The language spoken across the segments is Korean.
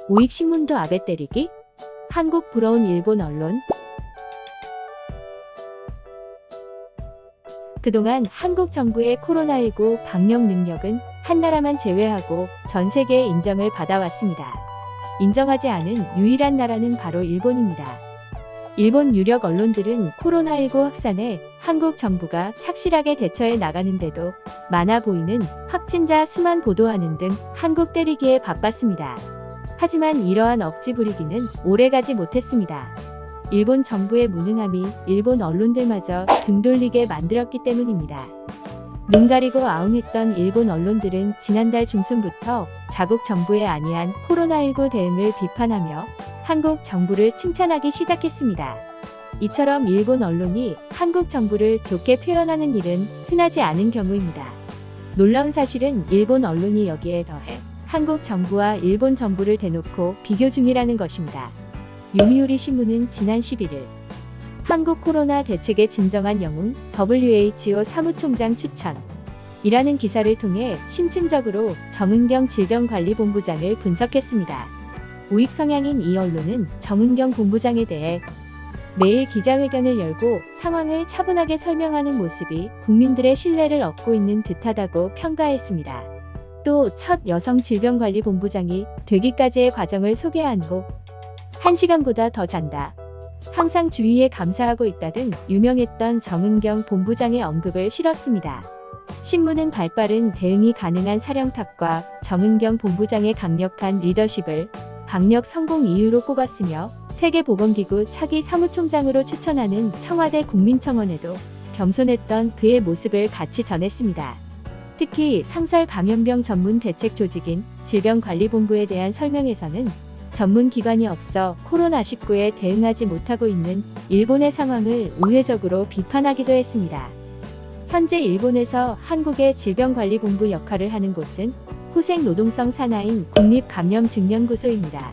오익신문도 아베 때리기? 한국 부러운 일본 언론? 그동안 한국 정부의 코로나19 방역 능력은 한 나라만 제외하고 전 세계의 인정을 받아왔습니다. 인정하지 않은 유일한 나라는 바로 일본입니다. 일본 유력 언론들은 코로나19 확산에 한국 정부가 착실하게 대처해 나가는데도 많아 보이는 확진자 수만 보도하는 등 한국 때리기에 바빴습니다. 하지만 이러한 억지 부리기는 오래가지 못했습니다. 일본 정부의 무능함이 일본 언론들마저 등 돌리게 만들었기 때문입니다. 눈 가리고 아웅했던 일본 언론들은 지난달 중순부터 자국 정부의 안이한 코로나19 대응을 비판하며 한국 정부를 칭찬하기 시작했습니다. 이처럼 일본 언론이 한국 정부를 좋게 표현하는 일은 흔하지 않은 경우입니다. 놀라운 사실은 일본 언론이 여기에 더해 한국 정부와 일본 정부를 대놓고 비교 중이라는 것입니다. 요미우리 신문은 지난 11일 한국 코로나 대책의 진정한 영웅 WHO 사무총장 추천이라는 기사를 통해 심층적으로 정은경 질병관리본부장을 분석했습니다. 우익 성향인 이 언론은 정은경 본부장에 대해 매일 기자회견을 열고 상황을 차분하게 설명하는 모습이 국민들의 신뢰를 얻고 있는 듯하다고 평가했습니다. 또 첫 여성 질병관리본부장이 되기까지의 과정을 소개한 후 1시간보다 더 잔다. 항상 주위에 감사하고 있다 등 유명했던 정은경 본부장의 언급을 실었습니다. 신문은 발빠른 대응이 가능한 사령탑과 정은경 본부장의 강력한 리더십을 방역 성공 이유로 꼽았으며 세계보건기구 차기 사무총장으로 추천하는 청와대 국민청원에도 겸손했던 그의 모습을 같이 전했습니다. 특히 상설 감염병 전문 대책 조직인 질병관리본부에 대한 설명에서는 전문 기관이 없어 코로나19에 대응하지 못하고 있는 일본의 상황을 우회적으로 비판하기도 했습니다. 현재 일본에서 한국의 질병관리본부 역할을 하는 곳은 후생노동성 산하인 국립감염증명고소입니다.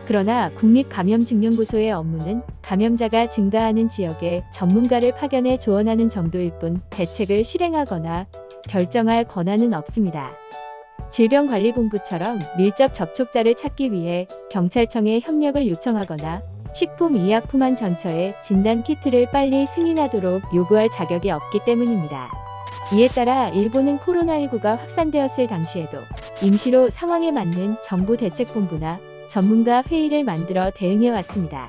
그러나 국립감염증명고소의 업무는 감염자가 증가하는 지역에 전문가를 파견해 조언하는 정도일 뿐 대책을 실행하거나 결정할 권한은 없습니다. 질병관리본부처럼 밀접 접촉자를 찾기 위해 경찰청에 협력을 요청하거나 식품의약품안전처에 진단키트를 빨리 승인하도록 요구할 자격이 없기 때문입니다. 이에 따라 일본은 코로나19가 확산되었을 당시에도 임시로 상황에 맞는 정부대책본부나 전문가 회의를 만들어 대응해왔습니다.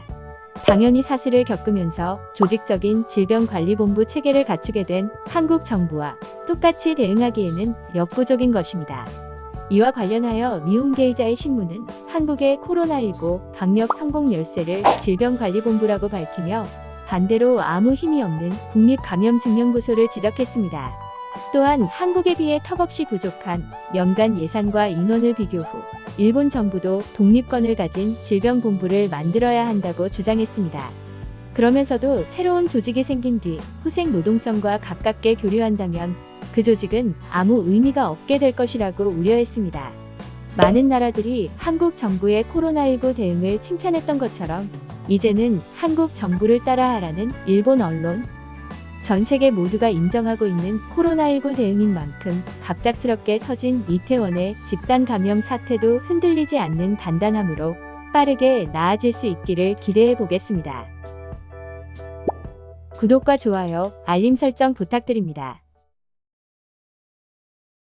당연히 사슬을 겪으면서 조직적인 질병관리본부 체계를 갖추게 된 한국 정부와 똑같이 대응하기에는 역부족인 것입니다. 이와 관련하여 미혼계이자의 신문은 한국의 코로나19 방역 성공 열쇠를 질병관리본부라고 밝히며 반대로 아무 힘이 없는 국립감염증명고소를 지적했습니다. 또한 한국에 비해 턱없이 부족한 연간 예산과 인원을 비교 후 일본 정부도 독립권을 가진 질병본부를 만들어야 한다고 주장했습니다. 그러면서도 새로운 조직이 생긴 뒤 후생 노동성과 가깝게 교류한다면 그 조직은 아무 의미가 없게 될 것이라고 우려했습니다. 많은 나라들이 한국 정부의 코로나19 대응을 칭찬했던 것처럼 이제는 한국 정부를 따라하라는 일본 언론, 전 세계 모두가 인정하고 있는 코로나19 대응인 만큼 갑작스럽게 터진 이태원의 집단 감염 사태도 흔들리지 않는 단단함으로 빠르게 나아질 수 있기를 기대해 보겠습니다. 구독과 좋아요, 알림 설정 부탁드립니다.